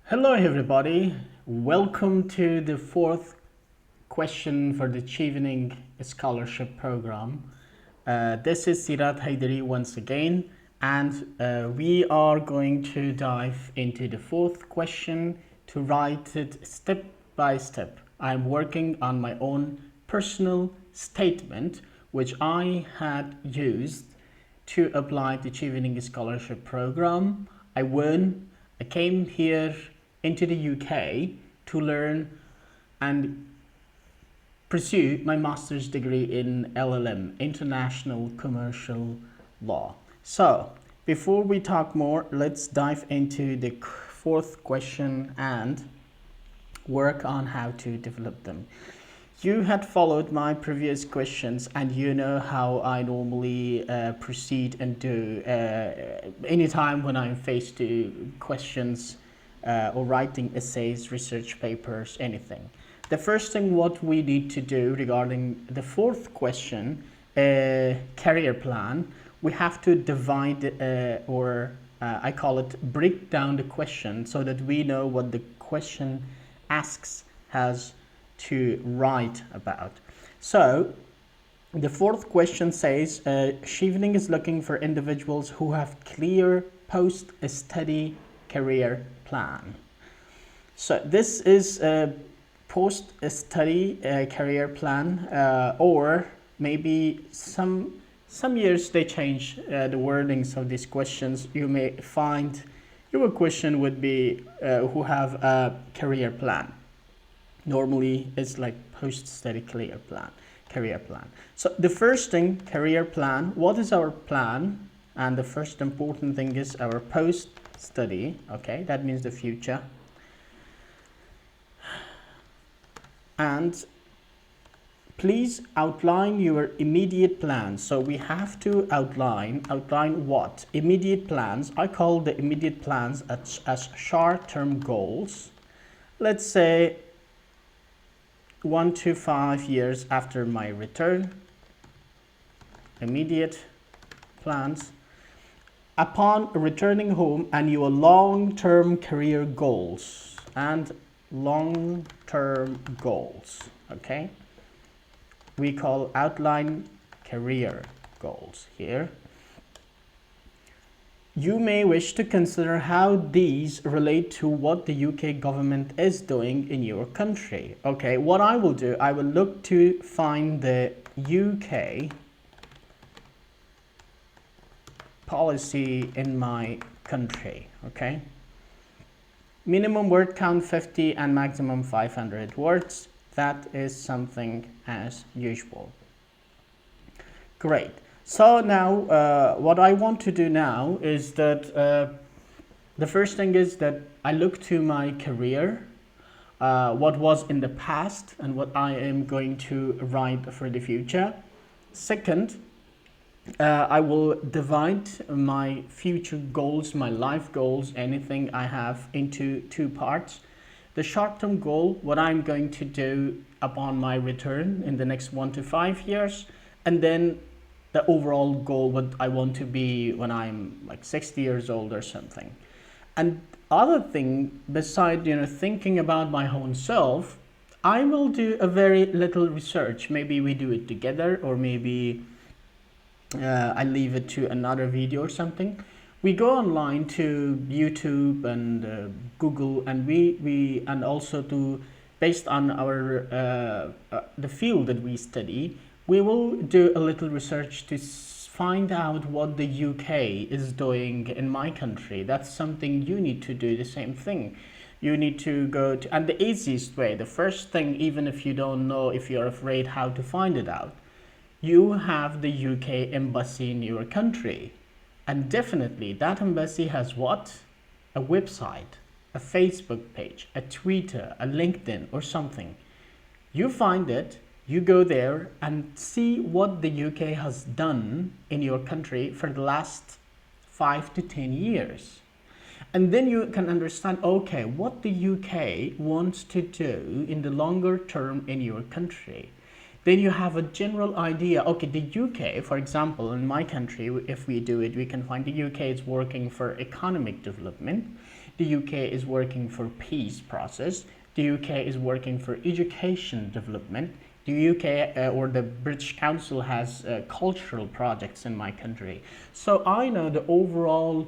Hello everybody, welcome to the fourth question for the Chevening Scholarship Program. This is Sirat Haidari once again, and we are going to dive into the fourth question to write it step by step. I'm working on my own personal statement which I had used to apply the Chevening Scholarship Program. I came here into the UK to learn and pursue my master's degree in L.L.M, International Commercial Law. So, before we talk more, let's dive into the fourth question and work on how to develop them. You had followed my previous questions and you know how I normally proceed and do anytime when I'm faced to questions or writing essays, research papers, anything. The first thing what we need to do regarding the fourth question, career plan, we have to divide I call it break down the question so that we know what the question asks has to write about. So the fourth question says Chevening is looking for individuals who have clear post-study career plan. So this is a post-study career plan, or maybe some years they change the wordings of these questions. You may find your question would be who have a career plan. Normally it's like post-study career plan. So the first thing, career plan, what is our plan? And the first important thing is our post-study, okay, that means the future. And please outline your immediate plans. So we have to outline what? Immediate plans. I call the immediate plans as short-term goals. Let's say 1 to 5 years after my return, immediate plans. Upon returning home, and your long-term career goals and long-term goals, okay? We call outline career goals here. You may wish to consider how these relate to what the UK government is doing in your country. Okay, what I will do, I will look to find the UK policy in my country, okay? Minimum word count 50 and maximum 500 words. That is something as usual. Great. So now what I want to do now is that the first thing is that I look to my career, what was in the past and what I am going to write for the future. Second, I will divide my future goals, my life goals, anything I have into two parts. The short-term goal, what I'm going to do upon my return in the next 1 to 5 years, and then the overall goal, what I want to be when I'm like 60 years old or something. And other thing, beside thinking about my own self, I will do a very little research. Maybe we do it together, or maybe I leave it to another video or something. We go online to YouTube and Google, and we and also to based on our the field that we study, we will do a little research to find out what the UK is doing in my country. That's something you need to do the same thing. You need to go to, and the easiest way, the first thing, even if you don't know, if you're afraid how to find it out, you have the UK embassy in your country. And definitely that embassy has what? A website, a Facebook page, a Twitter, a LinkedIn or something. You find it, you go there and see what the UK has done in your country for the last 5 to 10 years. And then you can understand, okay, what the UK wants to do in the longer term in your country. then you have a general idea. Okay, the UK, for example, in my country, if we do it, we can find the UK is working for economic development, the UK is working for peace process, the UK is working for education development, the UK or the British Council has cultural projects in my country. So I know the overall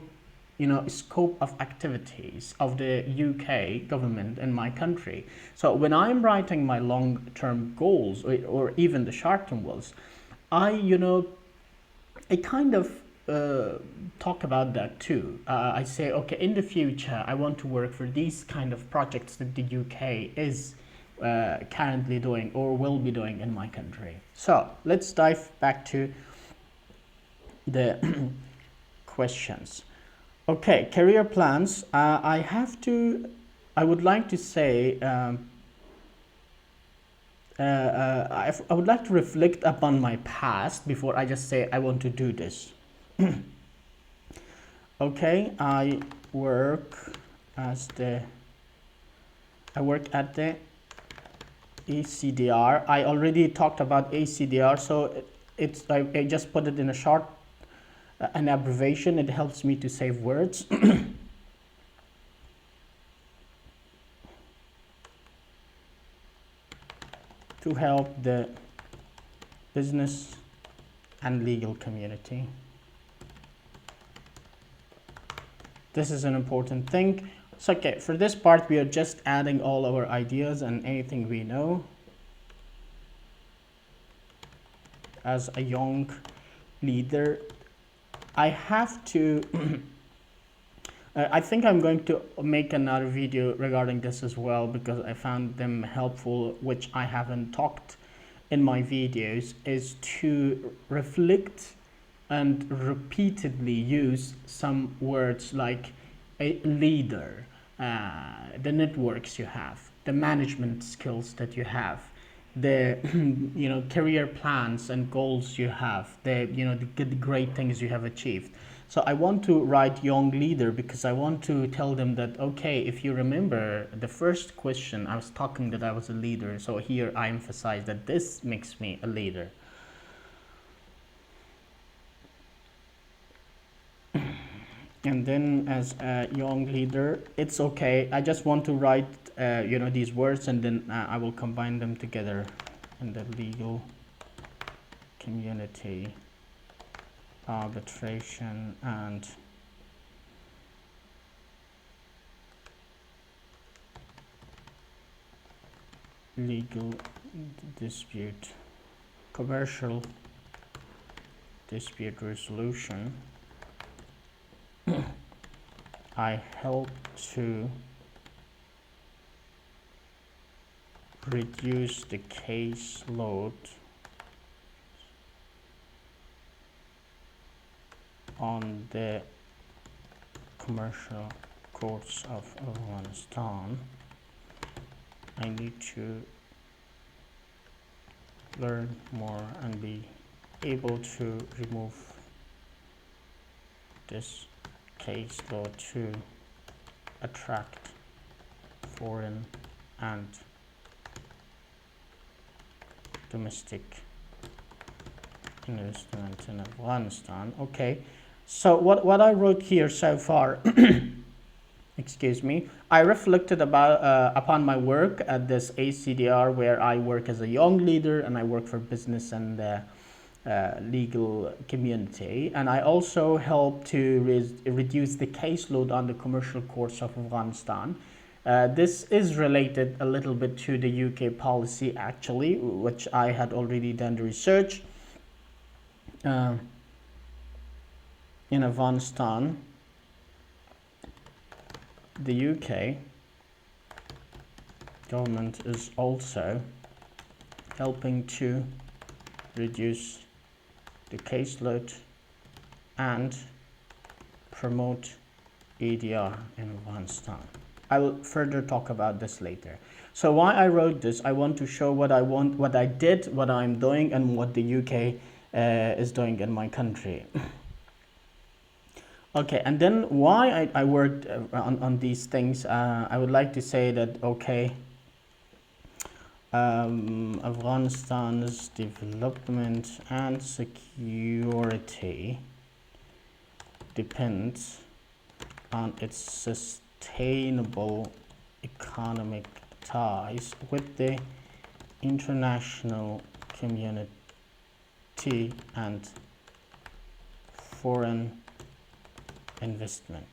scope of activities of the UK government in my country. So when I'm writing my long-term goals or even the short-term goals, I kind of talk about that too. I say, okay, in the future, I want to work for these kind of projects that the UK is currently doing or will be doing in my country. So let's dive back to the questions. Okay, career plans. I would like to say, I would like to reflect upon my past before I just say I want to do this. Okay, I work at the ACDR. I already talked about ACDR, so I just put it in a short an abbreviation. It helps me to save words. To help the business and legal community. This is an important thing. So okay, for this part we are just adding all our ideas and anything we know. As a young leader, I have to I think I'm going to make another video regarding this as well, because I found them helpful, which I haven't talked in my videos, is to reflect and repeatedly use some words like a leader, the networks you have, the management skills that you have, the career plans and goals you have, the great things you have achieved. So I want to write young leader because I want to tell them that, okay, if you remember the first question, I was talking that I was a leader. So here I emphasize that this makes me a leader. And then as a young leader, it's okay. I just want to write, these words, and then I will combine them together in the legal community. Arbitration and legal dispute, commercial dispute resolution. I help to reduce the caseload on the commercial courts of Afghanistan. I need to learn more and be able to remove this caseload to attract foreign and domestic investment in Afghanistan. Okay. So what I wrote here so far, excuse me, I reflected upon my work at this ACDR, where I work as a young leader and I work for business and legal community, and I also help to reduce the caseload on the commercial courts of Afghanistan. This is related a little bit to the UK policy, actually, which I had already done the research. In Afghanistan, the UK government is also helping to reduce the caseload and promote ADR in Afghanistan. I will further talk about this later. So why I wrote this, I want to show what I did, what I'm doing, and what the UK is doing in my country. Okay, and then why I worked on these things, I would like to say that, okay, Afghanistan's development and security depends on its sustainable economic ties with the international community and foreign investment.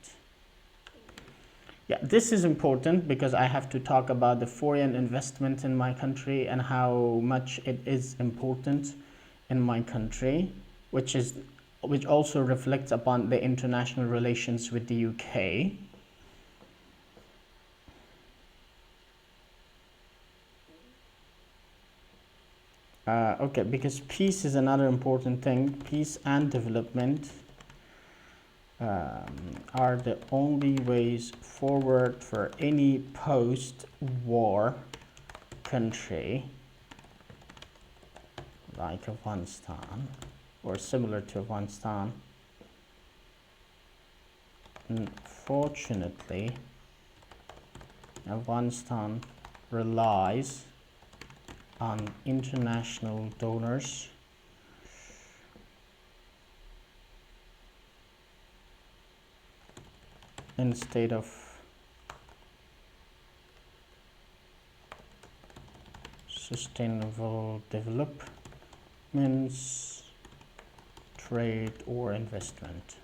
Yeah, this is important because I have to talk about the foreign investment in my country and how much it is important in my country, which also reflects upon the international relations with the UK. Okay, because peace is another important thing. Peace and development are the only ways forward for any post-war country like Afghanistan or similar to Afghanistan. Unfortunately, Afghanistan relies on international donors instead of sustainable developments, trade, or investment.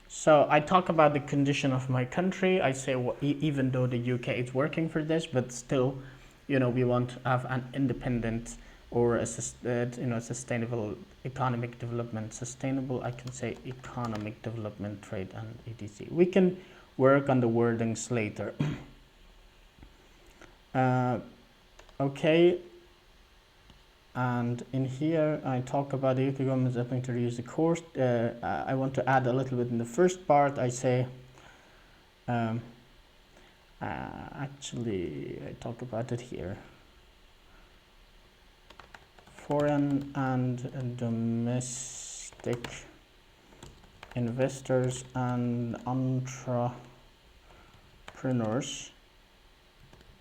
So I talk about the condition of my country. I say, well, even though the UK is working for this, but still, we want to have an independent or a sustainable economic development. Sustainable, I can say economic development, trade, and etc. We can work on the wordings later. Okay. And in here, I talk about the UK government is hoping to reduce the cost. I want to add a little bit in the first part. I say, actually, I talk about it here. Foreign and domestic investors and entrepreneurs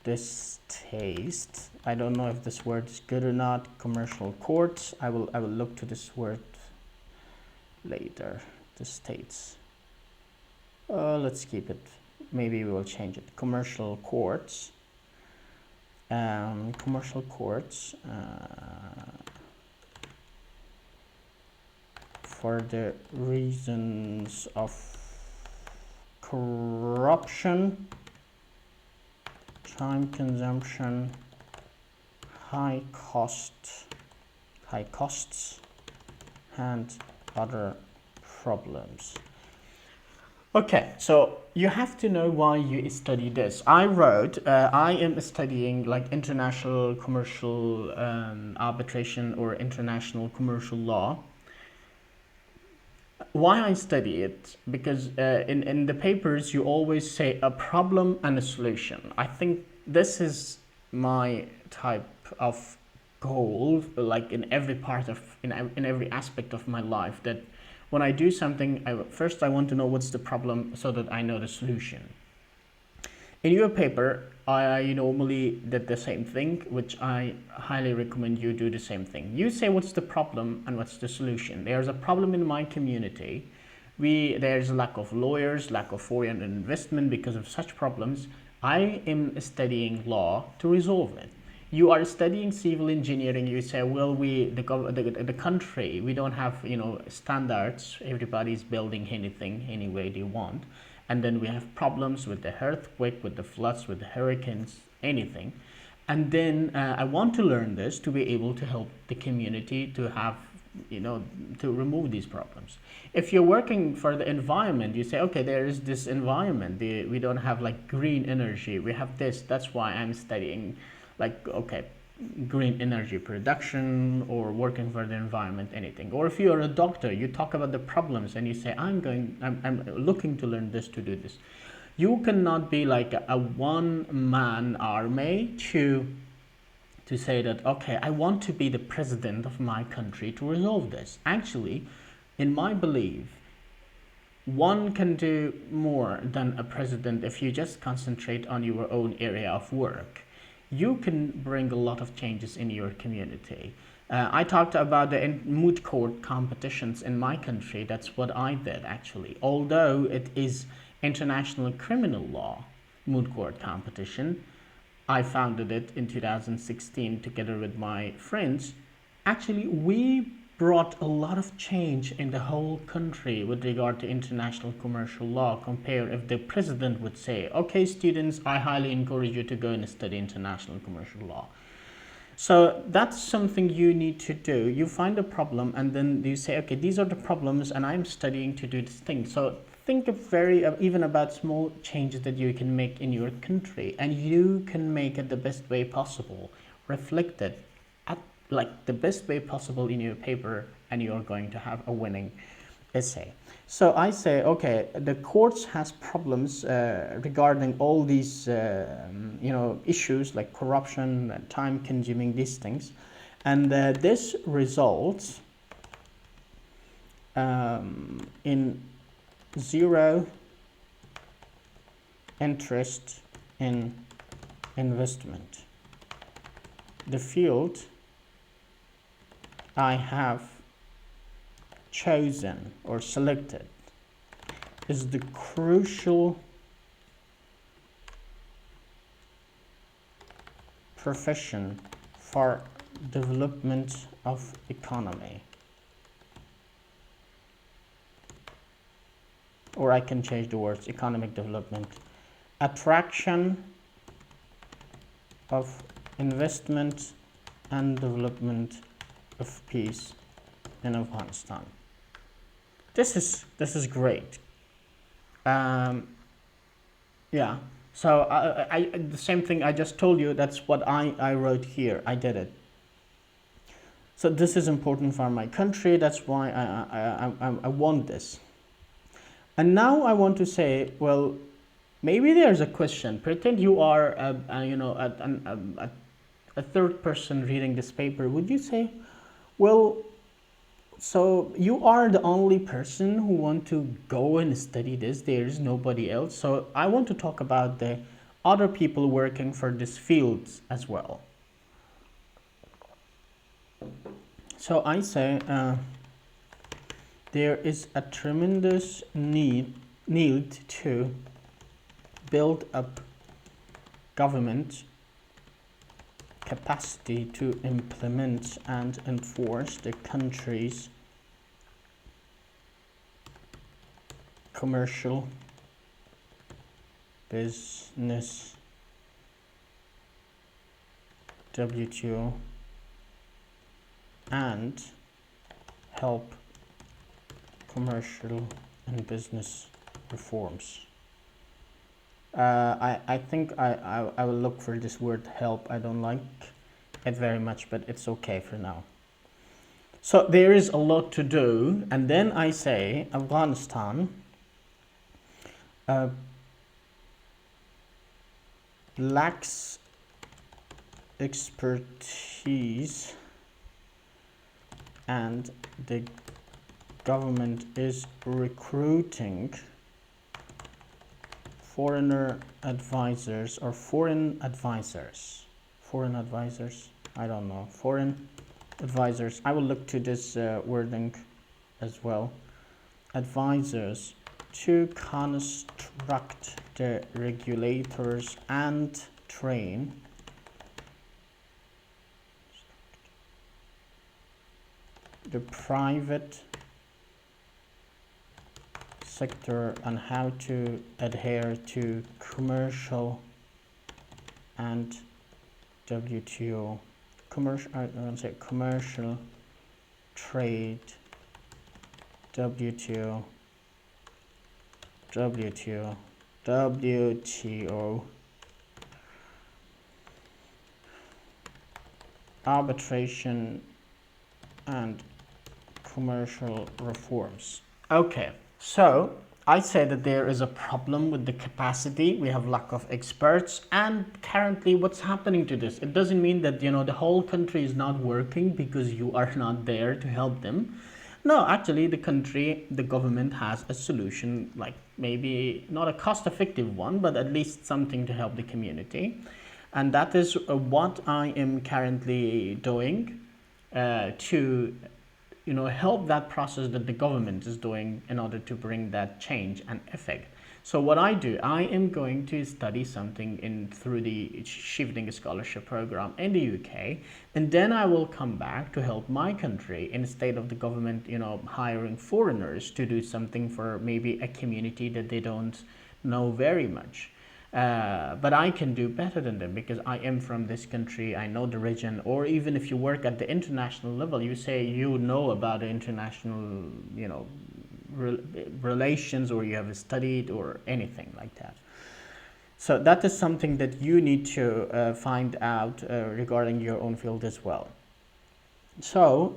distaste. I don't know if this word is good or not. Commercial courts. I will look to this word later. Distaste. Let's keep it. Maybe we will change it. Commercial courts. Commercial courts for the reasons of corruption, time consumption, high costs, and other problems. Okay, so you have to know why you study this. I wrote, I am studying like international commercial arbitration or international commercial law. Why I study it? Because in the papers you always say a problem and a solution. I think this is my type of goal, like in every part of, in every aspect of my life, that when I do something, first I want to know what's the problem so that I know the solution. In your paper, I normally did the same thing, which I highly recommend you do the same thing. You say what's the problem and what's the solution. There's a problem in my community. There's a lack of lawyers, lack of foreign investment. Because of such problems, I am studying law to resolve it. You are studying civil engineering. You say, well, the country, we don't have standards. Everybody's building anything any way they want, and then we have problems with the earthquake, with the floods, with the hurricanes, anything. And then I want to learn this to be able to help the community to have, to remove these problems. If you're working for the environment, you say, okay, there is this environment. We don't have like green energy. We have this. That's why I'm studying, like, okay, green energy production or working for the environment, anything. Or if you're a doctor, you talk about the problems and you say, I'm looking to learn this to do this. You cannot be like a one-man army to say that, okay, I want to be the president of my country to resolve this. Actually, in my belief, one can do more than a president if you just concentrate on your own area of work. you can bring a lot of changes in your community. I talked about the moot court competitions in my country. That's what I did actually. Although it is international criminal law moot court competition, I founded it in 2016 together with my friends. Actually, we brought a lot of change in the whole country with regard to international commercial law. Compare if the president would say, okay, students, I highly encourage you to go and study international commercial law. So that's something you need to do. You find a problem and then you say, okay, these are the problems and I'm studying to do this thing. So think of even about small changes that you can make in your country, and you can make it the best way possible, reflect it at like the best way possible in your paper, and you're going to have a winning essay. So I say, okay, the courts has problems regarding all these issues like corruption, time consuming, these things, and this results in zero interest in investment. The field I have chosen or selected is the crucial profession for development of economy. Or I can change the words, economic development, attraction of investment and development of peace in Afghanistan. This is great. Yeah. So I the same thing I just told you. That's what I wrote here. I did it. So this is important for my country. That's why I want this. And now I want to say, well, maybe there's a question. Pretend you are a third person reading this paper. Would you say, well, so you are the only person who want to go and study this, there is nobody else? So I want to talk about the other people working for this field as well. So I say there is a tremendous need to build up government capacity to implement and enforce the country's commercial, business, WTO, and help commercial and business reforms. I think I will look for this word help. I don't like it very much, but it's okay for now. So there is a lot to do, and then I say Afghanistan lacks expertise, and the government is recruiting foreign advisors, I don't know, foreign advisors. I will look to this wording as well. Advisors to construct the regulators and train the private sector on how to adhere to commercial and WTO, commercial trade, WTO, arbitration and commercial reforms. Okay, so I say that there is a problem with the capacity. We have lack of experts, and currently what's happening to this? It doesn't mean that the whole country is not working because you are not there to help them. No, actually the government has a solution, like maybe not a cost-effective one, but at least something to help the community. And that is what I am currently doing to help that process that the government is doing in order to bring that change and effect. So what I do, I am going to study something through the Chevening Scholarship Program in the UK, and then I will come back to help my country instead of the government, hiring foreigners to do something for maybe a community that they don't know very much. But I can do better than them because I am from this country, I know the region, or even if you work at the international level, you say you know about the international, relations, or you have studied or anything like that. So that is something that you need to find out regarding your own field as well. So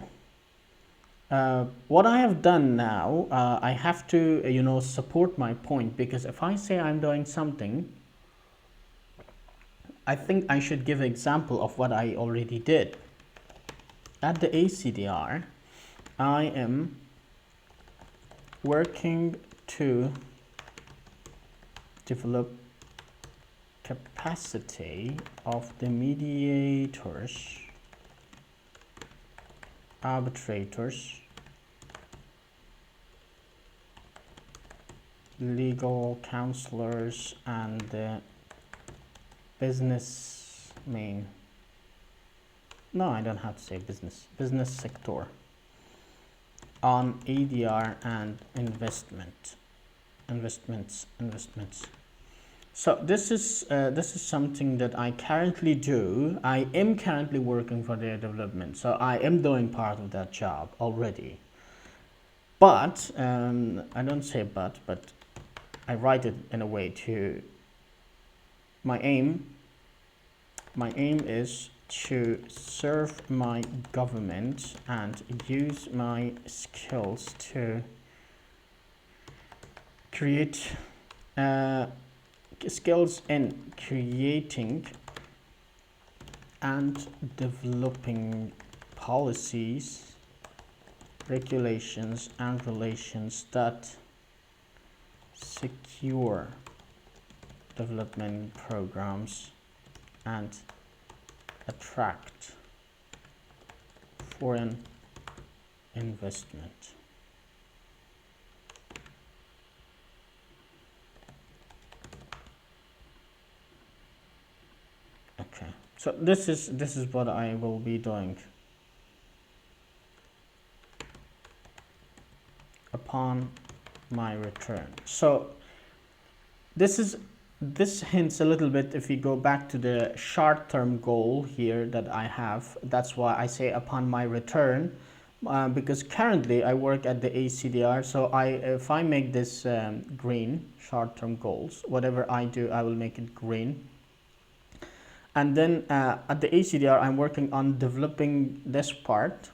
what I have done now, I have to, support my point, because if I say I'm doing something, I think I should give an example of what I already did. At the ACDR, I am working to develop capacity of the mediators, arbitrators, legal counselors, and the businessmen. No, I don't have to say business sector on ADR and investments. So this is something that I currently do. I am currently working for their development, so I am doing part of that job already. But I don't say but I write it in a way to my aim is to serve my government and use my skills to create skills in creating and developing policies, regulations, and relations that secure development programs and attract foreign investment. Okay, so this is what I will be doing upon my return. So this hints a little bit, if we go back to the short-term goal here that I have. That's why I say upon my return, because currently I work at the ACDR. So if I make this green, short-term goals, whatever I do, I will make it green. And then at the ACDR, I'm working on developing this part.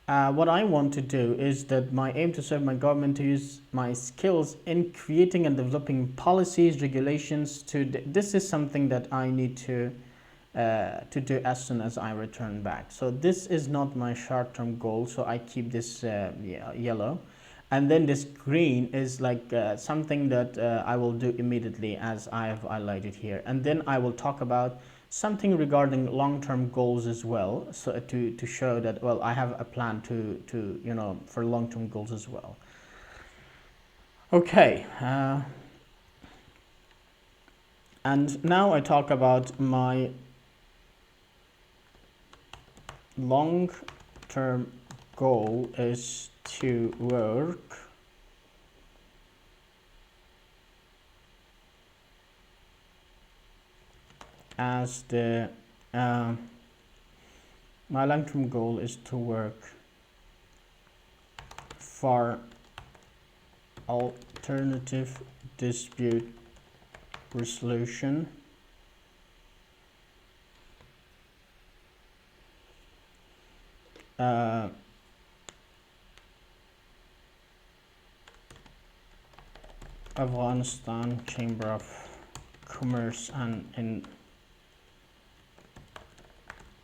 What I want to do is that my aim to serve my government, to use my skills in creating and developing policies, regulations. This is something that I need to do as soon as I return back. So this is not my short-term goal, so I keep this yellow. And then this green is like something that I will do immediately, as I have highlighted here. And then I will talk about something regarding long-term goals as well, so to show that, well, I have a plan to for long-term goals as well. Okay, and now I talk about my long-term goal is to work as the my long-term goal is to work for alternative dispute resolution Afghanistan Chamber of Commerce and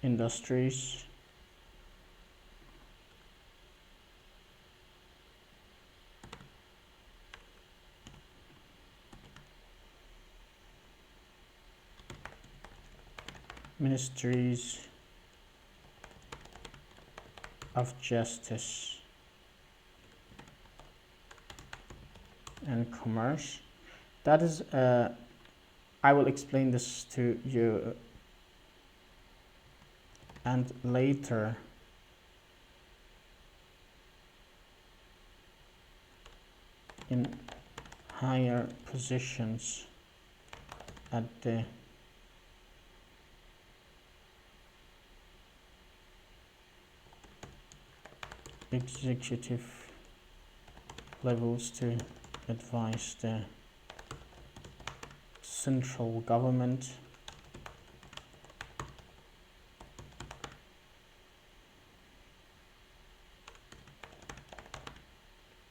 Industries, Ministries of Justice and Commerce. That is, I will explain this to you and later in higher positions at the executive levels to advise the central government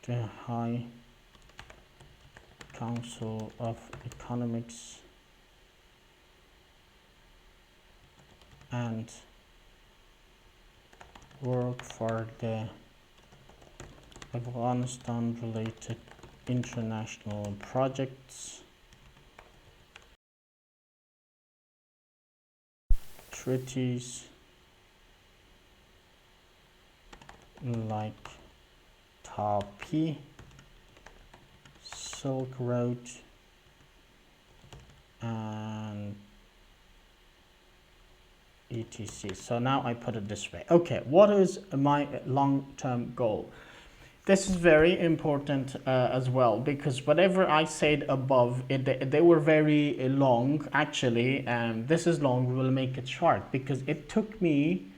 the High Council of Economics and work for the Afghanistan related international projects, treaties like TAPI, Silk Road, and etc. So now I put it this way. Okay, what is my long-term goal? This is very important as well, because whatever I said above, they were very long actually, and this is long. We will make it short because it took me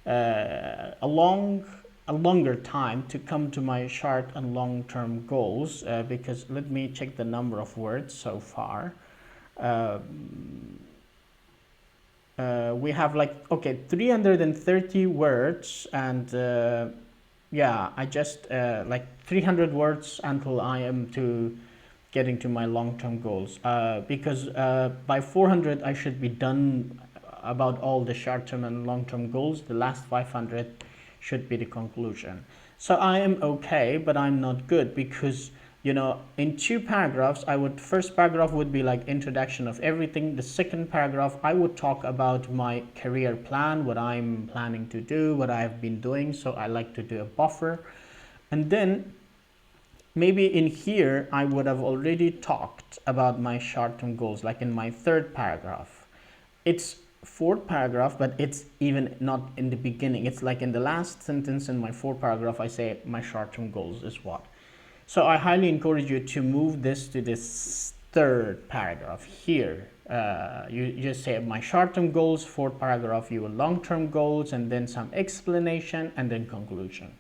a longer time to come to my short and long-term goals, because let me check the number of words so far. We have like, okay, 330 words, and yeah, I just like 300 words until I am to getting to my long-term goals, because by 400 I should be done about all the short-term and long-term goals. The last 500 should be the conclusion. So I am okay, but I'm not good, because you know, in 2 paragraphs, first paragraph would be like introduction of everything. The second paragraph, I would talk about my career plan, what I'm planning to do, what I've been doing. So I like to do a buffer. And then maybe in here, I would have already talked about my short-term goals, like in my 3rd paragraph. It's 4th paragraph, but it's even not in the beginning. It's like in the last sentence in my 4th paragraph, I say my short-term goals is what. So I highly encourage you to move this to this 3rd paragraph here. You just say my short-term goals, 4th paragraph, your long-term goals, and then some explanation, and then conclusion.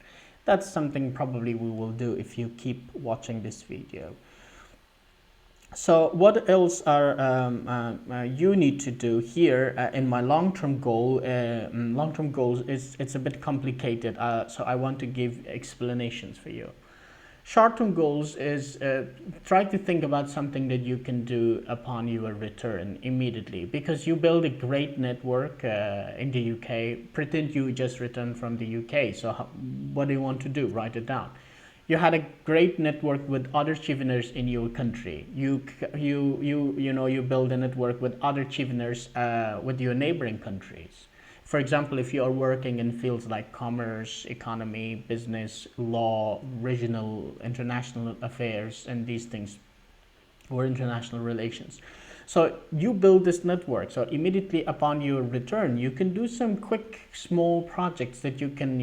That's something probably we will do if you keep watching this video. So what else are you need to do here in my long-term goal? Long-term goals it's a bit complicated, so I want to give explanations for you. Short-term goals is try to think about something that you can do upon your return immediately, because you build a great network in the UK. Pretend you just returned from the UK. So what do you want to do? Write it down. You had a great network with other Cheveners in your country. You build a network with other Cheveners with your neighboring countries. For example, if you are working in fields like commerce, economy, business, law, regional, international affairs, and these things, or international relations. So you build this network. So immediately upon your return, you can do some quick, small projects that you can,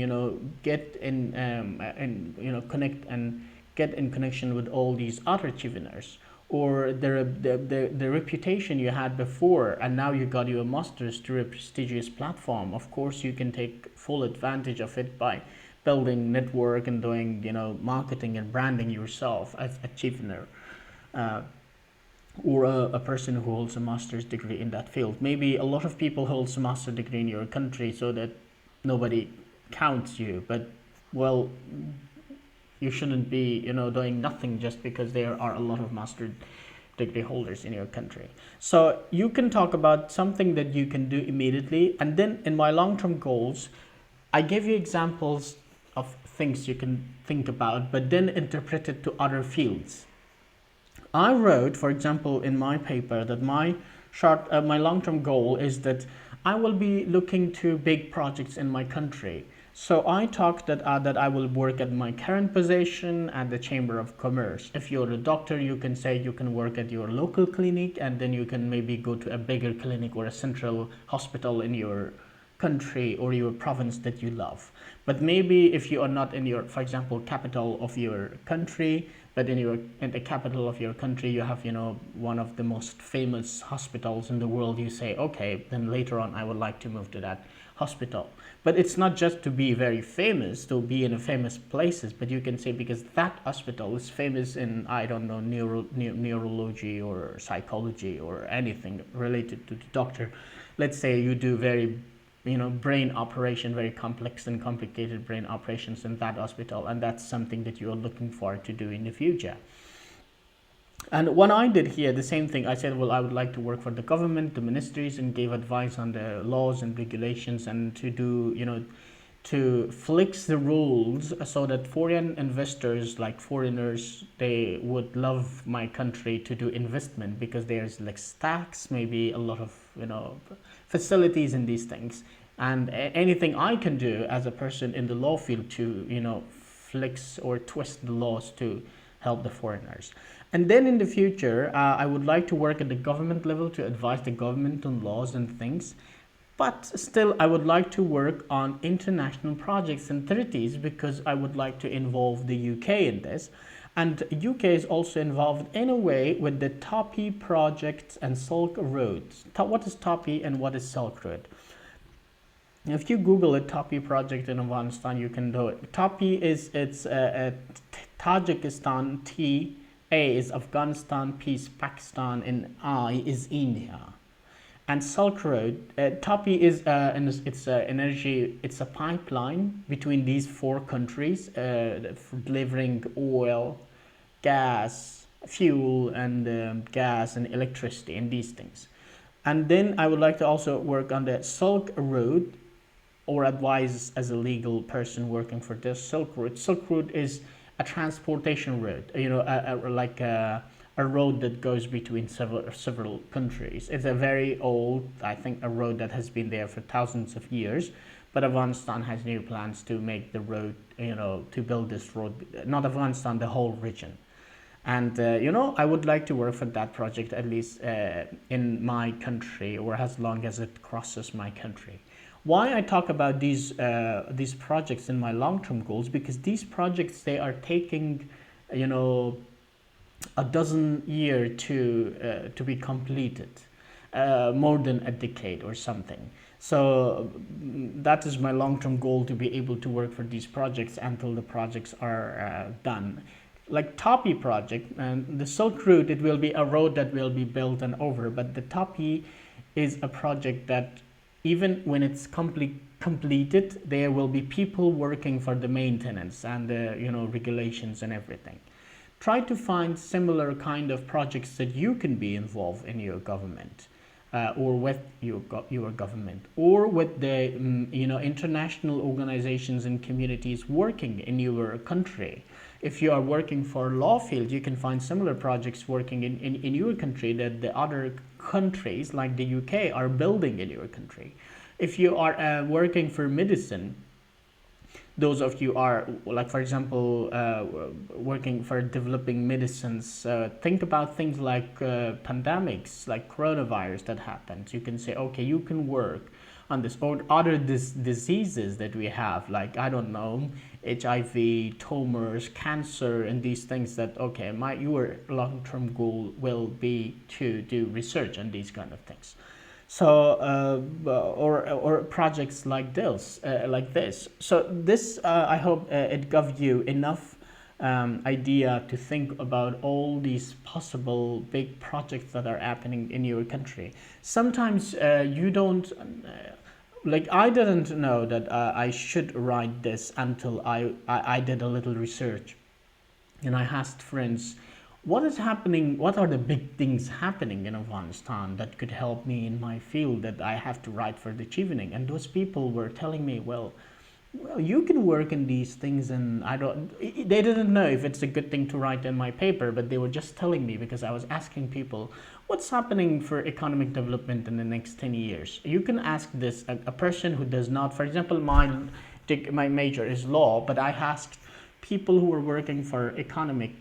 get in, and connect and get in connection with all these other Cheveners. Or the reputation you had before, and now you got your master's through a prestigious platform. Of course, you can take full advantage of it by building network and doing, marketing and branding yourself as a Chevener. Or a person who holds a master's degree in that field. Maybe a lot of people hold a master's degree in your country so that nobody counts you, but well, you shouldn't be, doing nothing just because there are a lot of master's degree holders in your country. So you can talk about something that you can do immediately. And then in my long-term goals, I gave you examples of things you can think about, but then interpret it to other fields. I wrote, for example, in my paper that my long-term goal is that I will be looking to big projects in my country. So I talked that I will work at my current position at the Chamber of Commerce. If you're a doctor, you can say you can work at your local clinic, and then you can maybe go to a bigger clinic or a central hospital in your country or your province that you love. But maybe if you are not in your, for example, capital of your country, but in the capital of your country you have, one of the most famous hospitals in the world, you say, okay, then later on I would like to move to that hospital. But it's not just to be very famous, to be in a famous places, but you can say because that hospital is famous in, I don't know, neurology or psychology or anything related to the doctor. Let's say you do very, brain operation, very complex and complicated brain operations in that hospital, and that's something that you're looking for to do in the future. And when I did here, the same thing, I said, well, I would like to work for the government, the ministries, and give advice on the laws and regulations, and to do, to fix the rules so that foreign investors, like foreigners, they would love my country to do investment, because there's like tax, maybe a lot of, facilities in these things. And anything I can do as a person in the law field to, fix or twist the laws to help the foreigners. And then in the future, I would like to work at the government level to advise the government on laws and things. But still, I would like to work on international projects and treaties, because I would like to involve the UK in this. And UK is also involved in a way with the TOPI project and Silk Road. What is TOPI and what is Silk Road? If you Google it, TOPI project in Afghanistan, you can do it. TOPI is Tajikistan, T, A is Afghanistan, P is Pakistan, and I is India. And Silk Road, TOPI is energy. It's a pipeline between these four countries, for delivering oil, gas, fuel, and gas and electricity and these things. And then I would like to also work on the Silk Road, or advise as a legal person working for this Silk Road. Silk Road is a transportation road, like a road that goes between several countries. It's a very old, I think, a road that has been there for thousands of years. But Afghanistan has new plans to make the road, to build this road. Not Afghanistan, the whole region. And I would like to work for that project, at least in my country, or as long as it crosses my country. Why I talk about these projects in my long-term goals? Because these projects, they are taking, a dozen years to be completed, more than a decade or something. So that is my long-term goal, to be able to work for these projects until the projects are done. Like TOPI project and the Silk Route, it will be a road that will be built and over. But the TOPI is a project that, even when it's completed, there will be people working for the maintenance and the regulations and everything. Try to find similar kind of projects that you can be involved in your government, or with your government, or with the international organizations and communities working in your country. If you are working for law field, you can find similar projects working in your country that the other countries like the UK are building in your country. If you are working for medicine, those of you are, like, for example, working for developing medicines, think about things like pandemics, like coronavirus that happens. You can say, okay, you can work on this, or other diseases that we have, like, I don't know, HIV, tumors, cancer, and these things that, okay, your long-term goal will be to do research on these kind of things. So, or projects like this. So this, I hope it gave you enough idea to think about all these possible big projects that are happening in your country. Sometimes you don't, like, I didn't know that I should write this until I did a little research, and I asked friends, what is happening, what are the big things happening in Afghanistan that could help me in my field that I have to write for the Chevening? And those people were telling me, well, well, you can work in these things, and they didn't know if it's a good thing to write in my paper, but they were just telling me because I was asking people, what's happening for economic development in the next 10 years? You can ask this a person who does not, for example, my major is law, but I asked people who were working for economic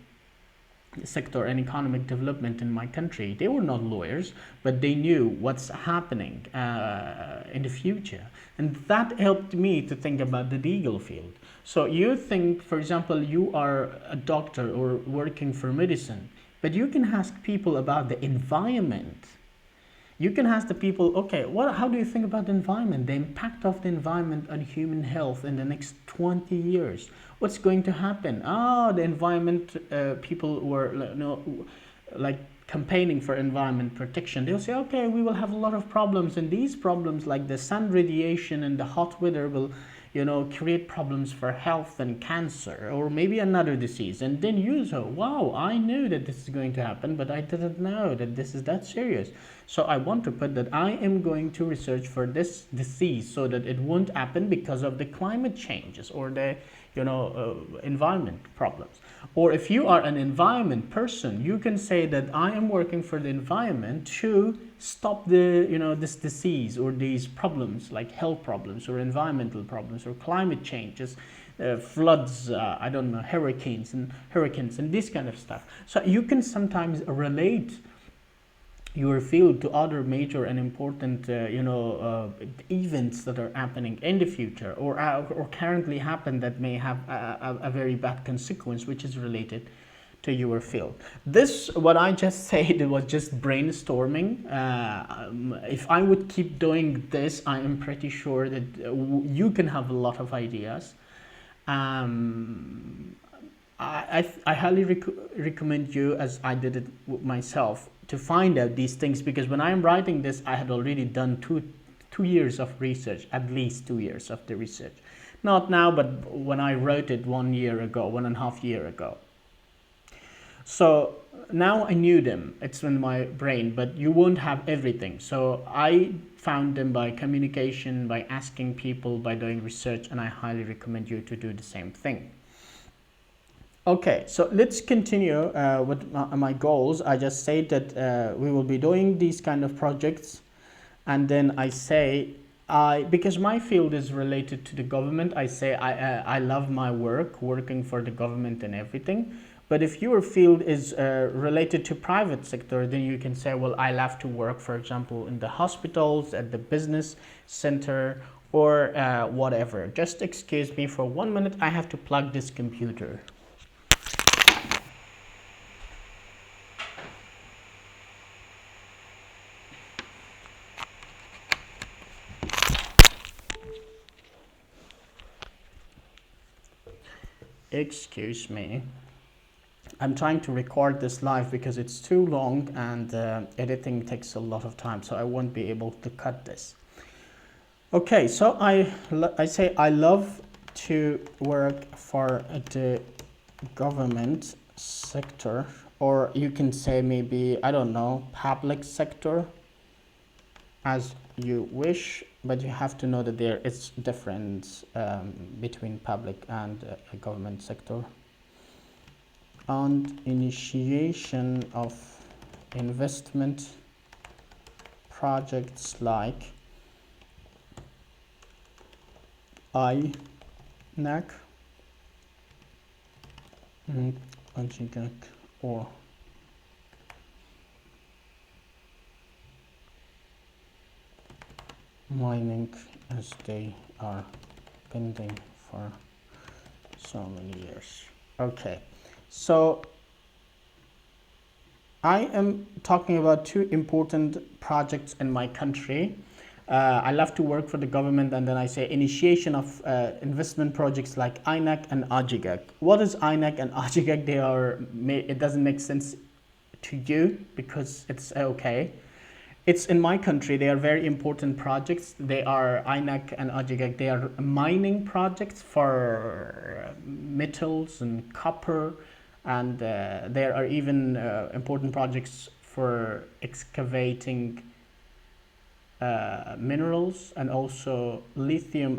sector and economic development in my country. They were not lawyers, but they knew what's happening in the future. And that helped me to think about the legal field. So you think, for example, you are a doctor or working for medicine, but you can ask people about the environment. You can ask the people, okay, how do you think about the environment, the impact of the environment on human health in the next 20 years? What's going to happen? The environment, people were like campaigning for environment protection. They'll say, okay, we will have a lot of problems, and these problems like the sun radiation and the hot weather will create problems for health and cancer or maybe another disease. And then you say, wow, I knew that this is going to happen, but I didn't know that this is that serious. So I want to put that I am going to research for this disease so that it won't happen because of the climate changes or the environment problems. Or if you are an environment person, you can say that I am working for the environment to stop this disease or these problems like health problems or environmental problems or climate changes, floods, I don't know, hurricanes and this kind of stuff. So you can sometimes relate your field to other major and important events that are happening in the future or currently happen that may have a very bad consequence which is related to your field. This, what I just said, it was just brainstorming. If I would keep doing this, I am pretty sure that you can have a lot of ideas. I highly recommend you, as I did it myself, to find out these things, because when I am writing this, I had already done two years of research, at least 2 years of the research. Not now, but when I wrote it 1 year ago, 1.5 years ago. So now I knew them, it's in my brain, but you won't have everything. So I found them by communication, by asking people, by doing research, and I highly recommend you to do the same thing. Okay, so let's continue with my goals. I just say that we will be doing these kind of projects, and then I say, because my field is related to the government, I say I love my work, working for the government and everything. But if your field is related to private sector, then you can say, well, I love to work, for example, in the hospitals, at the business center, or whatever. Just excuse me for 1 minute. I have to plug this computer. Excuse me. I'm trying to record this live because it's too long and editing takes a lot of time, so I won't be able to cut this. Okay, so I say I love to work for the government sector, or you can say maybe, I don't know, public sector, as you wish, but you have to know that there is difference between public and government sector. And initiation of investment projects like INAC, or mining, as they are pending for so many years. Okay, so I am talking about two important projects in my country. I love to work for the government, and then I say initiation of investment projects like INAC and AGIGAC. What is INAC and AGIGAC? It doesn't make sense to you because it's okay. It's in my country, they are very important projects. They are INAC and AGIGAC. They are mining projects for metals and copper, and there are even important projects for excavating minerals, and also lithium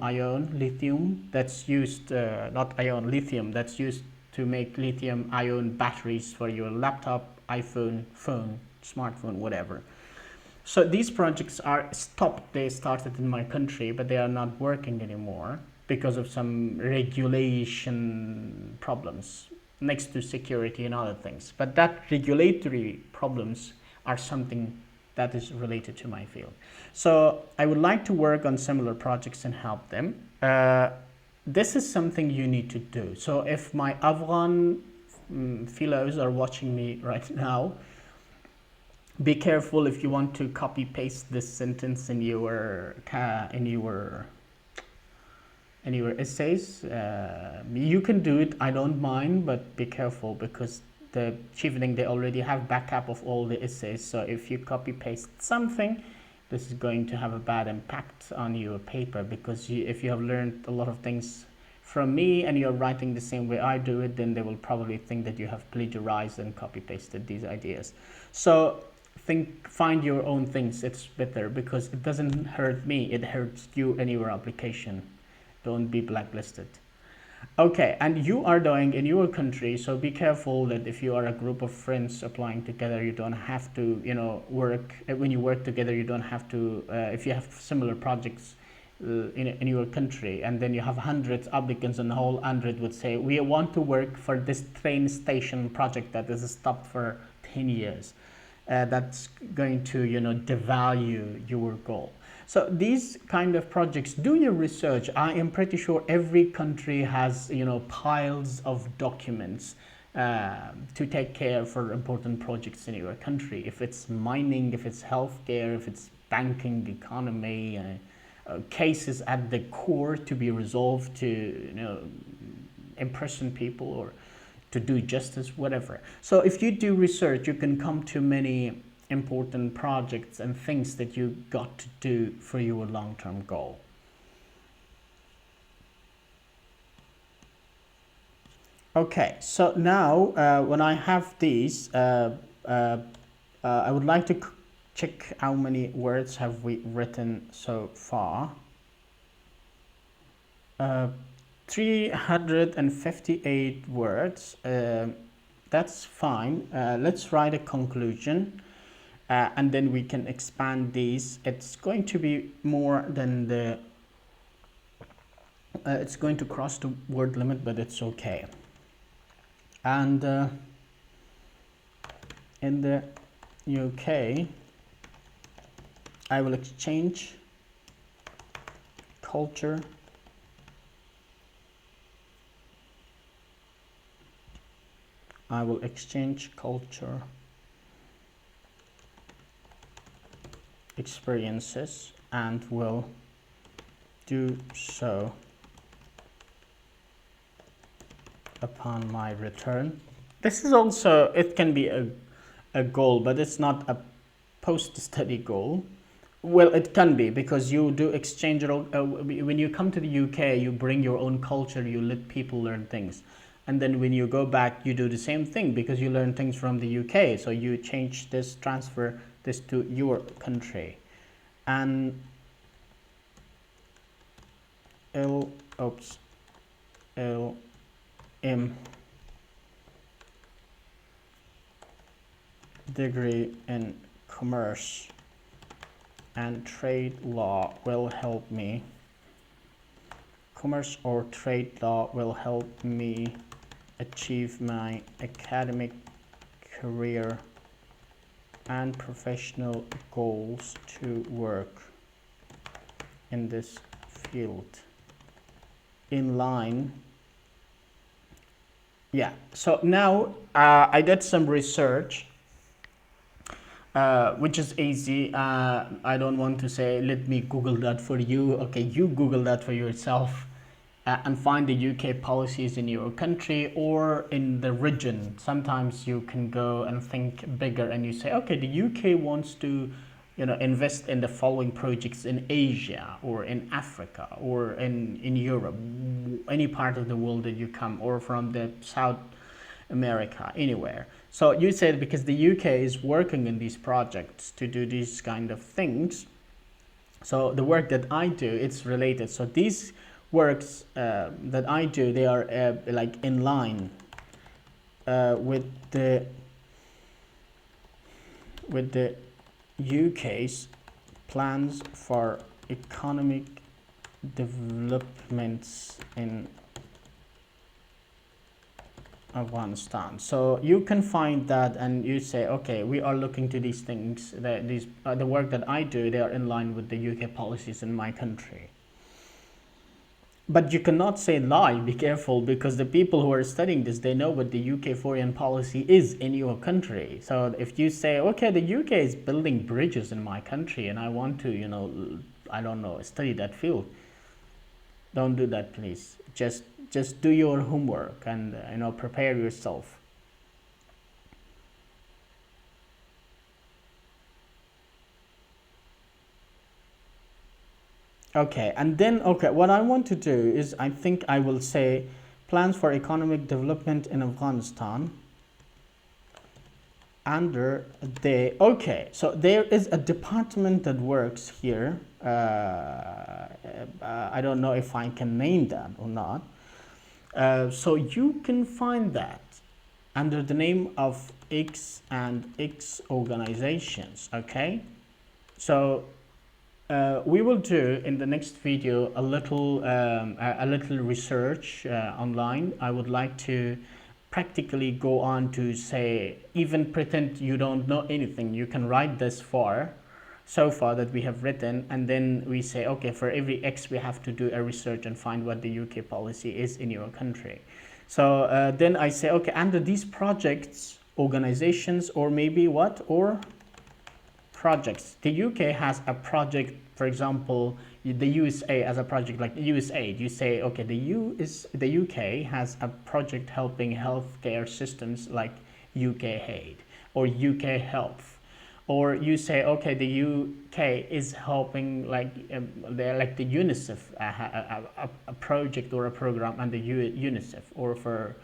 that's used, not ion, lithium that's used to make lithium ion batteries for your laptop, iPhone, phone, smartphone, whatever. So these projects are stopped. They started in my country, but they are not working anymore because of some regulation problems next to security and other things. But that regulatory problems are something that is related to my field. So I would like to work on similar projects and help them. This is something you need to do. So if my Afghan fellows are watching me right now, be careful if you want to copy paste this sentence in your essays. You can do it, I don't mind, but be careful because the Chevening, they already have backup of all the essays. So if you copy paste something, this is going to have a bad impact on your paper, because if you have learned a lot of things from me and you're writing the same way I do it, then they will probably think that you have plagiarized and copy pasted these ideas. So find your own things. It's better because it doesn't hurt me, it hurts you and your application. Don't be blacklisted. Okay, and you are doing in your country, so be careful that if you are a group of friends applying together, you don't have to, work. When you work together, you don't have to, if you have similar projects in your country, and then you have hundreds applicants, and the whole 100 would say, we want to work for this train station project that is stopped for 10 years. That's going to, devalue your goal. So these kind of projects, do your research. I am pretty sure every country has, piles of documents to take care for important projects in your country. If it's mining, if it's healthcare, if it's banking, economy, cases at the core to be resolved to, imprison people or to do justice, whatever. So if you do research, you can come to many important projects and things that you got to do for your long-term goal. Okay, so now when I have these, I would like to check how many words have we written so far. 358 words. That's fine. Let's write a conclusion. And then we can expand these. It's going to be more than the, it's going to cross the word limit, but it's okay. And in the UK, I will exchange culture experiences and will do so upon my return. This is also, it can be a goal, but it's not a post-study goal. Well, it can be, because you do exchange, when you come to the UK, you bring your own culture, you let people learn things. And then when you go back, you do the same thing because you learn things from the UK. So you change this, transfer this to your country. And L.M degree in commerce and trade law will help me. Commerce or trade law will help me achieve my academic career and professional goals to work in this field in line. Yeah, so now I did some research, which is easy. I don't want to say, let me Google that for you. Okay, you Google that for yourself and find the UK policies in your country or in the region. Sometimes you can go and think bigger and you say, okay, the UK wants to, invest in the following projects in Asia or in Africa or in Europe, any part of the world that you come, or from the South America, anywhere. So you said because the UK is working in these projects to do these kind of things, So the work that I do, it's related. So these works that I do, they are like in line with the UK's plans for economic developments in Afghanistan. So you can find that and you say, okay, we are looking to these things, that these the work that I do, they are in line with the UK policies in my country. But you cannot say lie, be careful, because the people who are studying this, they know what the UK foreign policy is in your country. So if you say, okay, the UK is building bridges in my country and I want to, you know, I don't know, study that field, don't do that, please. Just do your homework and you know, prepare yourself. Okay, and then okay, what I want to do is, I think I will say plans for economic development in Afghanistan under the, okay, so there is a department that works here. I don't know if I can name that or not. So you can find that under the name of X and X organizations. Okay, so we will do in the next video a little research online. I would like to practically go on to say, even pretend you don't know anything, you can write this so far that we have written, and then we say, okay, for every X we have to do a research and find what the UK policy is in your country. So then I say, okay, under these projects, organizations, or maybe what, or projects. The UK has a project, for example, the USA as a project like USAID. You say, okay, the UK has a project helping healthcare systems like UKAID or UK Health. Or you say, okay, the UK is helping like the UNICEF, a project or a program under UNICEF, or for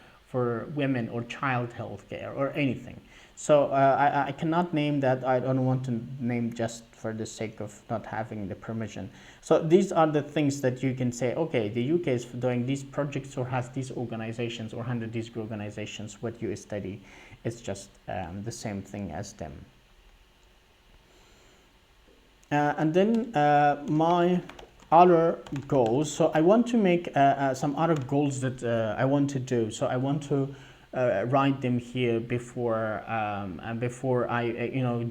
women or child health care or anything. So I cannot name that. I don't want to name just for the sake of not having the permission. So these are the things that you can say, okay, the UK is doing these projects or has these organizations or under these organizations. What you study is just the same thing as them. And then my other goals. So I want to make some other goals that I want to do. So I want to write them here before I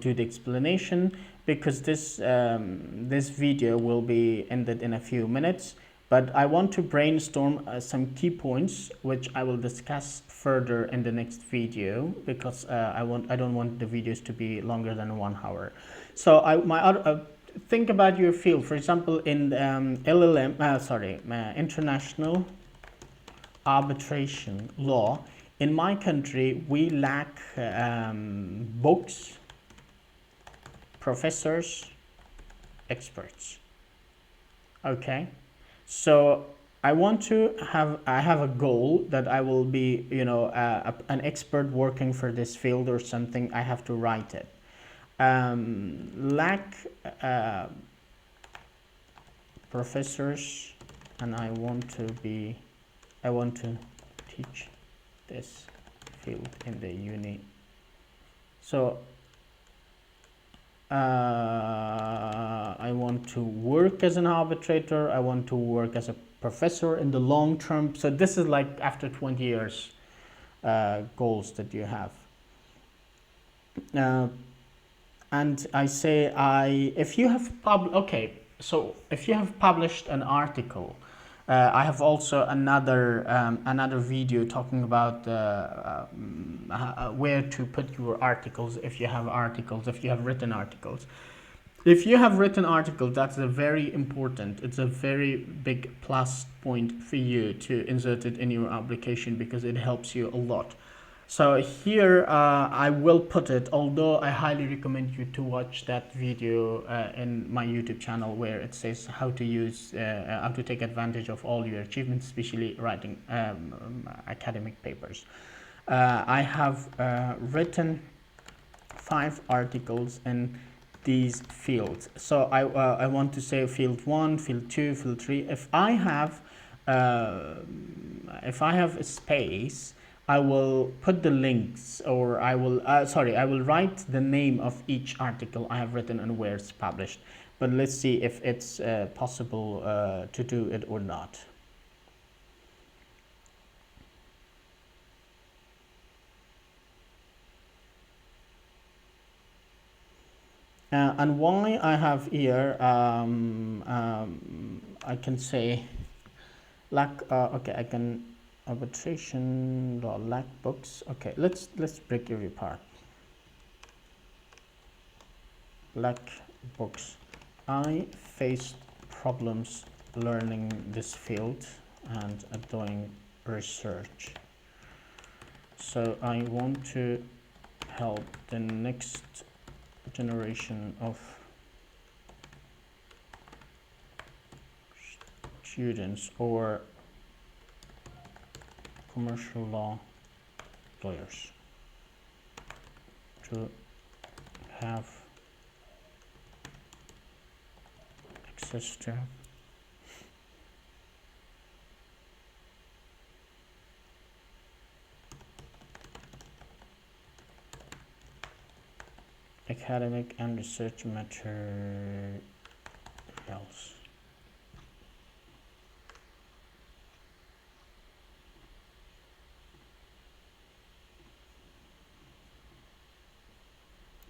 do the explanation, because this video will be ended in a few minutes. But I want to brainstorm some key points which I will discuss further in the next video, because I don't want the videos to be longer than 1 hour. So think about your field. For example, in L.L.M, international arbitration law. In my country, we lack books, professors, experts. Okay, so I have a goal that I will be, an expert working for this field or something. I have to write it. Lack professors, and I want to teach this field in the uni. So I want to work as an arbitrator. I want to work as a professor in the long term. So this is like after 20 years goals that you have. And I say, if you have if you have published an article, I have also another video talking about where to put your articles. If you have articles, if you have written articles, that's a very important. It's a very big plus point for you to insert it in your application, because it helps you a lot. So here I will put it, although I highly recommend you to watch that video in my YouTube channel, where it says how to use, how to take advantage of all your achievements, especially writing academic papers. I have written 5 articles in these fields. So I want to say field 1, field 2, field 3. If I have a space, I will put the links, or I will I will write the name of each article I have written and where it's published. But let's see if it's possible to do it or not. And why I have here, I can say okay, I can arbitration law lack books. Okay, let's break every part. Lack books. I faced problems learning this field and doing research. So I want to help the next generation of students or commercial law lawyers to have access to academic and research materials.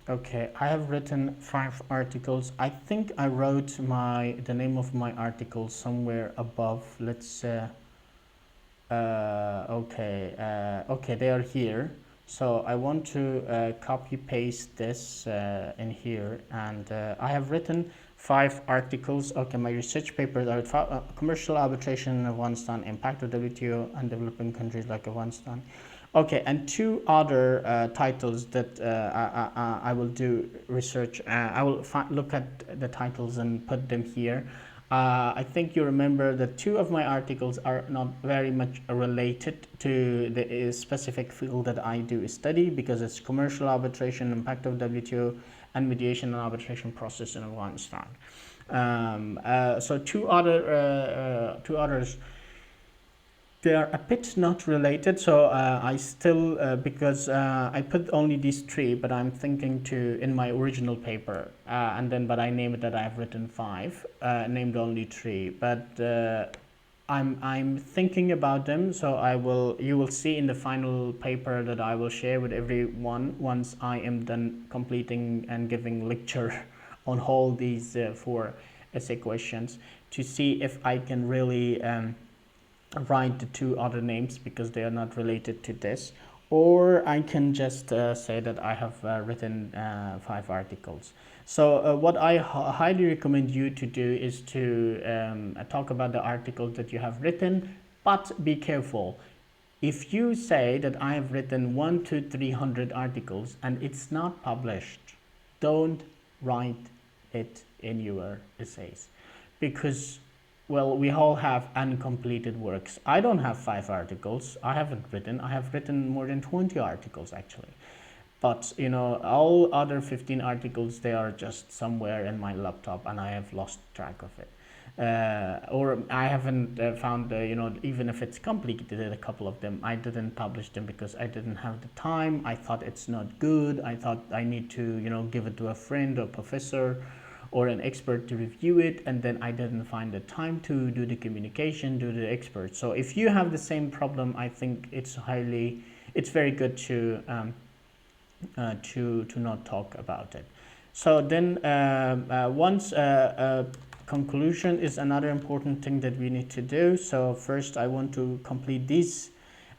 Okay, I have written 5 articles. I think I wrote the name of my article somewhere above. Let's okay, they are here. So I want to copy paste this in here, and I have written 5 articles. Okay, my research papers are commercial arbitration in Afghanistan, impact of WTO and developing countries like Afghanistan. Okay, and 2 other titles that I will do research. I will look at the titles and put them here. I think you remember that 2 of my articles are not very much related to the specific field that I do study, because it's commercial arbitration, impact of WTO, and mediation and arbitration process in Afghanistan. So 2 others, they are a bit not related, so I still because I put only these 3, but I'm thinking to in my original paper, but I name it that I have written 5, named only 3, but I'm thinking about them, so you will see in the final paper that I will share with everyone once I am done completing and giving lecture on all these 4 essay questions, to see if I can really write the 2 other names, because they are not related to this, or I can just say that I have written 5 articles. So what I highly recommend you to do is to talk about the articles that you have written, but be careful. If you say that I have written 100 to 300 articles and it's not published, don't write it in your essays, because we all have uncompleted works. I don't have 5 articles. I have written more than 20 articles actually. But all other 15 articles, they are just somewhere in my laptop and I have lost track of it. Or I haven't found, even if it's completed, a couple of them, I didn't publish them because I didn't have the time. I thought it's not good. I thought I need to, give it to a friend or professor or an expert to review it, and then I didn't find the time to do the communication, do the expert. So if you have the same problem, I think it's very good to not talk about it. So then once conclusion is another important thing that we need to do. So first I want to complete this,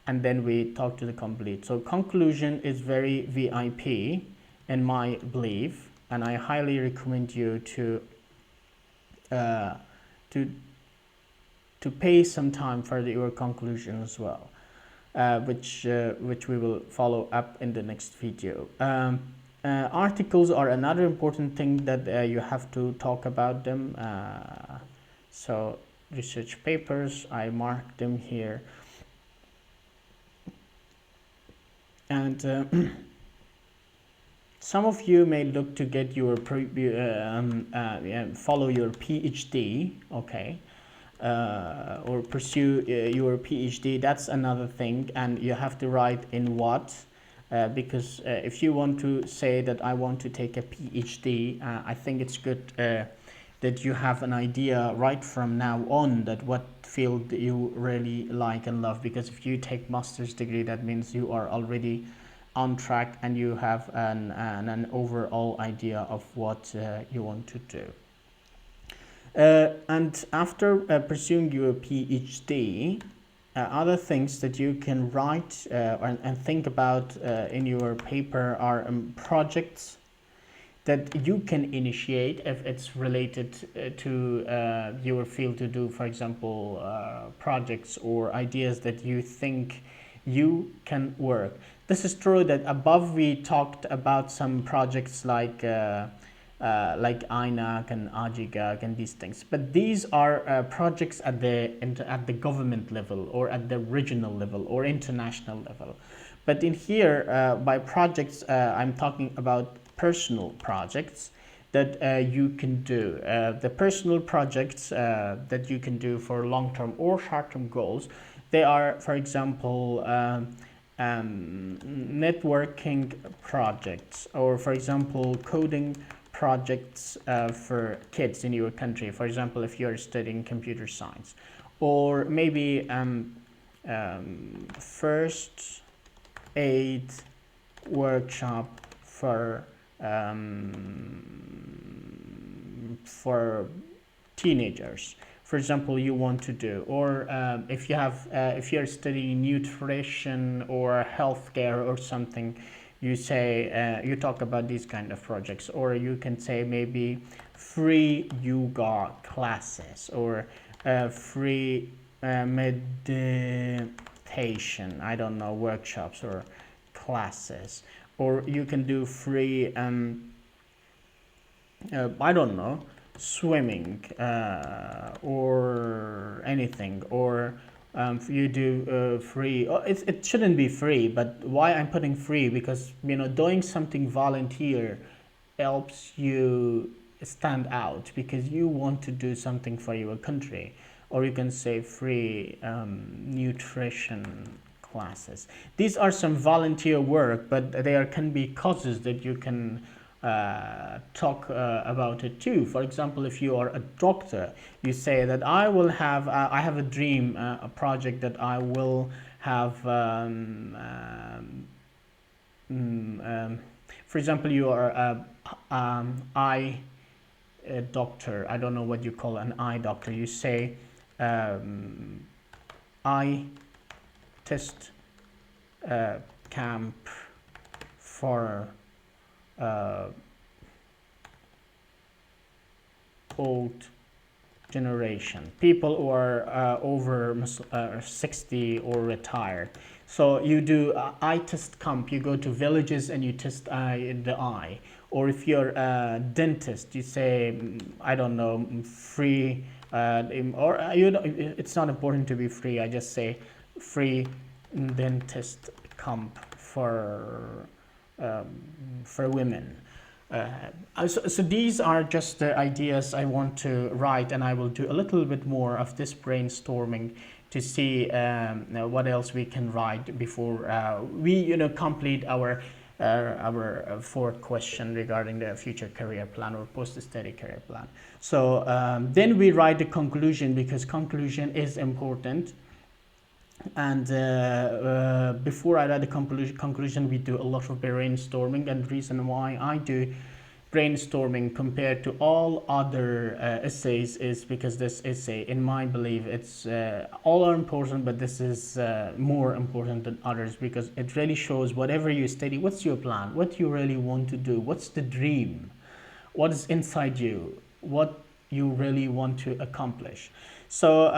and then we talk to the complete. So conclusion is very VIP in my belief, and I highly recommend you to pay some time for your conclusion as well, which we will follow up in the next video. Articles are another important thing that you have to talk about them. So research papers, I marked them here, and Some of you may look to get your follow your PhD, okay, or pursue your PhD. That's another thing, and you have to write in what, because if you want to say that I want to take a PhD, I think it's good that you have an idea right from now on that what field you really like and love. Because if you take master's degree, that means you are already on track and you have an overall idea of what you want to do. And after pursuing your PhD, other things that you can write and think about in your paper are projects that you can initiate if it's related to your field to do, for example, projects or ideas that you think you can work. This is true that above we talked about some projects like INAC and AGIGAG and these things, but these are projects at the government level or at the regional level or international level. But in here, by projects, I'm talking about personal projects that you can do. The personal projects that you can do for long-term or short-term goals, they are, for example, networking projects, or for example, coding projects for kids in your country. For example, if you're studying computer science, or maybe first aid workshop for teenagers, for example, you want to do, or if you're studying nutrition or healthcare or something, you say you talk about these kind of projects. Or you can say maybe free yoga classes, or free meditation, I don't know, workshops or classes. Or you can do free I don't know, swimming or anything. Or you do free, it shouldn't be free, but why I'm putting free, because doing something volunteer helps you stand out because you want to do something for your country. Or you can say free nutrition classes. These are some volunteer work, but there can be causes that you can talk about it too. For example, if you are a doctor, you say that I have a dream, a project that I will have for example, you are eye doctor. I don't know what you call an eye doctor. You say eye test camp for old generation, people who are over 60 or retired. So you do eye test camp. You go to villages and you test the eye. Or if you're a dentist, you say, I don't know, free, or it's not important to be free. I just say free dentist camp for women. So these are just the ideas I want to write, and I will do a little bit more of this brainstorming to see what else we can write before we complete our fourth question regarding the future career plan or post-study career plan. So then we write the conclusion, because conclusion is important. And before I write the conclusion, we do a lot of brainstorming. And the reason why I do brainstorming compared to all other essays is because this essay, in my belief, it's all are important, but this is more important than others, because it really shows whatever you study, what's your plan, what you really want to do, what's the dream, what is inside you, what you really want to accomplish. So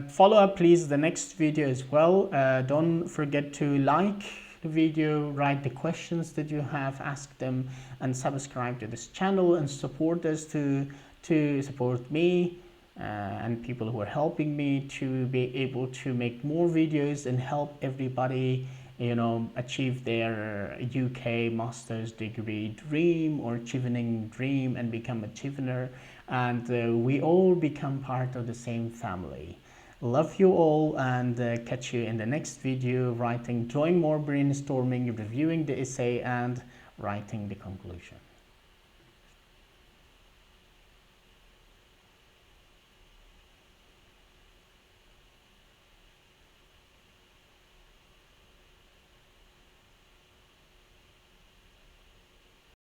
follow up please the next video as well. Don't forget to like the video, write the questions that you have, ask them, and subscribe to this channel and support us to support me and people who are helping me to be able to make more videos and help everybody achieve their UK master's degree dream or Chevening dream and become a Chevener, and we all become part of the same family. Love you all, and catch you in the next video doing more brainstorming, reviewing the essay, and writing the conclusion.